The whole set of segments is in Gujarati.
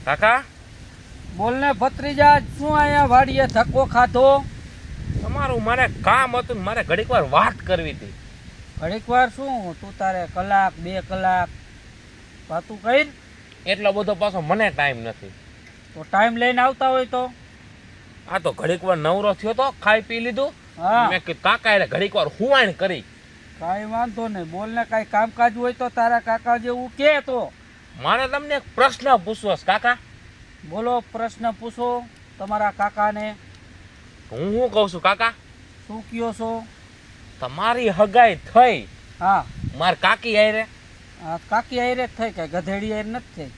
કાકા બોલને ભત્રીજા, શું અહીંયા વાડીએ ધક્કો ખાધો? તમારું મારે કામ હતું ને મારે ઘડીક વાર વાત કરવી હતી. ઘડીક વાર શું? તું તારે કલાક 2 કલાક વાતું કરી? એટલો બધો પાછો મને ટાઈમ નથી. તો ટાઈમ લઈને આવતા હોય તો? આ તો ઘડીક વાર નવરો થયો તો, ખાઈ પી લીધું. હા, મેં કીધું કાકા એટલે ઘડીક વાર હુવાણ કરી. કાંઈ વાંધો નહીં. બોલને, કાંઈ કામકાજ હોય તો તારા કાકા જેવું કે તો. મારે તમને એક પ્રશ્ન પૂછવો છે કાકા. બોલો, પ્રશ્ન પૂછો તમારા કાકાને. હું શું કહું છું કાકા, શું કયો છો? તમારી હગાઈ થઈ હા, મારી કાકી હારે? આ કાકી હારે જ થઈ, કાંઈ ગધેડી હારે નથી થઈ.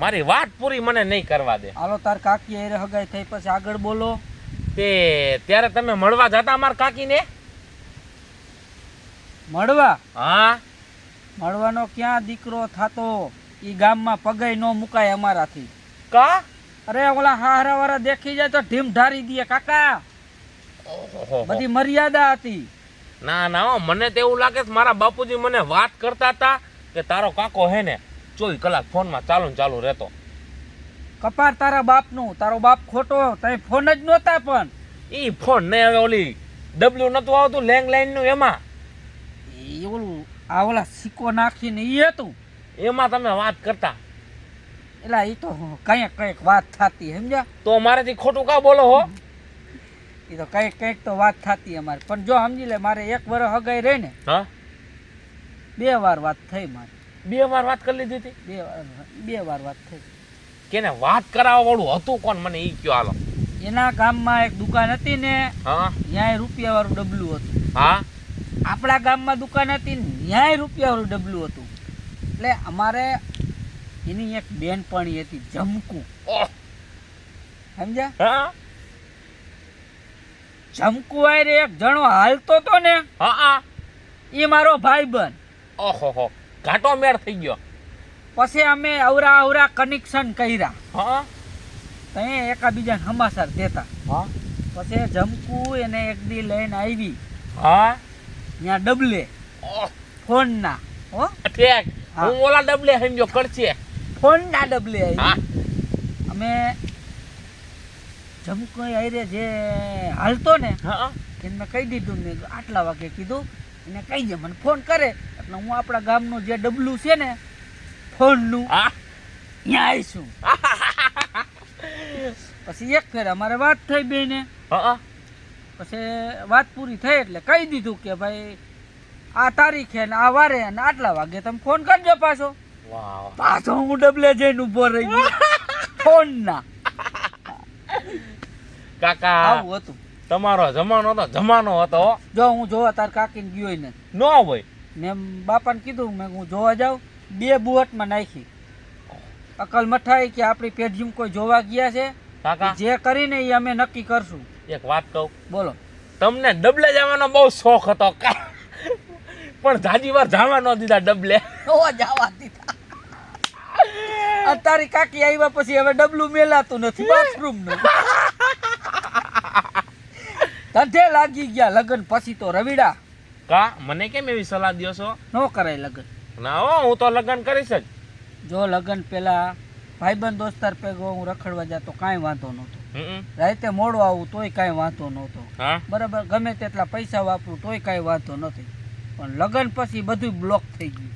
મારી વાત પૂરી મને નહીં કરવા દે. હાલો, તાર કાકી હારે હગાઈ થઈ, પછી આગળ બોલો. તે ત્યારે તમે મળવા જતા મારા કાકીને? મળવા? હા. મળવાનો ક્યાં દીકરો થાતો? ઈ ગામમાં પગાઈ ન મુકાય અમારાથી. કા? અરે ઓલા હારા વાળા દેખી જાય તો ઢીમ ઢારી દે કાકા. ઓહોહો. બધી મર્યાદા હતી. ના ના હો, મને તો એવું લાગે છે મારા બાપુજી મને વાત કરતા હતા કે તારો કાકો હે ને 24 કલાક ફોનમાં ચાલુ ને ચાલુ રહેતો. કપાર તારા બાપનું. તારો બાપ ખોટો. તઈ ફોન જ નહોતા. પણ ઈ ફોન ને હવે ઓલી ડબલ્યુ નતું આવતું લેન્ડલાઈન નું, એમાં એ ઓલું આ ઓલા સિક્કો નાખીને ઈ હતું. એમાં તમે વાત કરતા. એલા ઈ તો કઈક વાત થતી, સમજ્યા? તો મારેથી ખોટું કા બોલો હો? એ તો કઈક તો વાત થતી અમારે. પણ જો સમજી લે, મારે 1 વર્ષ હગાઈ રહી ને, હા, 2 વાર વાત થઈ મારે. 2 વાર વાત કરી લીધી હતી. 2 વાર વાત થઈ. કેને વાત કરાવવા વાળું હતું કોણ, મને ઈ કયો હાલો. એના ગામમાં એક દુકાન હતી ને, હા ત્યાંય રૂપિયા વાળું ડબલું હતું. હા. આપણા ગામમાં દુકાન હતી ને, ત્યાંય રૂપિયા વાળું ડબલું હતું. એટલે અમારે એની એક બેનપણી હતી, જમકુ. ઓહ. સમજ્યા? હા જમકુ આયરે એક જણો હાલતો તો ને, હા હા. એ મારો ભાઈબંધ. ઓહો, ઘાટો મેળ થઈ ગયો. પછી અમે અવરા કનેક્શન કર્યા. હા ત્યાં એકાબીજાને સમાચાર દેતા. હા પછી જમકુ એને એક દી લઈને આવી હા. ત્યાં ડબલે ઓહ, ફોનના. હો, ઠેક. હા. હું ઓલા ડબલે સમજો કરશે. ફોનના ડબલે આવી. હા અમે જમકુ આયરે જે હાલતો ને, હા. એને મેં કહી દીધું ને, આટલા વાગે કીધું એને કહી દે, મને ફોન કરે એટલે હું આપણા ગામનું જે ડબલું છે ને ફોનનું, હા ત્યાં આવીશું. પછી એક ફેર અમારે વાત થઈ બેને. હા. પછી વાત પૂરી થઈ એટલે કહી દીધું કે ભાઈ આ તારીખે ને આ વારે અને આટલા વાગે તમે ફોન કરજો પાછો. વાહ. પાછો હું ડબલે જઈને ઉભો રહી ગયો ફોનના. કાકા આવું હતું. તમારો જમાનો તો જમાનો હતો. જો હું જોવા તાર કાકીને ગયો ને, ન હોય ને બાપાને કીધું મેં હું જોવા જાઉં, 2 બુહટમાં નાખી. અકલ મઠાઈ કે આપણી પેઢીમાં કોઈ જોવા ગયા છે? કાકા જે કરીને એ અમે નક્કી કરશું. એક વાત કહું, બોલો. તમને ડબલે જવાનો બહુ શોખ હતો પણ જાજી વાર જવા ન દીધા ડબલે. ઓ જવા દીધા. આ તારી કાકી આવ્યા પછી હવે ડબલું મેલાતું નથી, બાથરૂમનું. ધંધે લાગી ગયા લગન પછી તો રવિડા. કા મને કેમ એવી સલાહ દ્યો છો? ન કરાય લગન. ના હો, હું તો લગ્ન કરીશ જ. જો લગન પેલા ભાઈબંધ દોસ્તાર ભેગો હું રખડવા જતો કાંઈ વાંધો નહોતો. હમ. રાતે મોડો આવું તોય કાંઈ વાંધો નહોતો. હા બરાબર, ગમે તેટલા પૈસા વાપરું તોય કાંઈ વાંધો નથી. પણ લગન પછી બધું બ્લોક થઈ ગયું.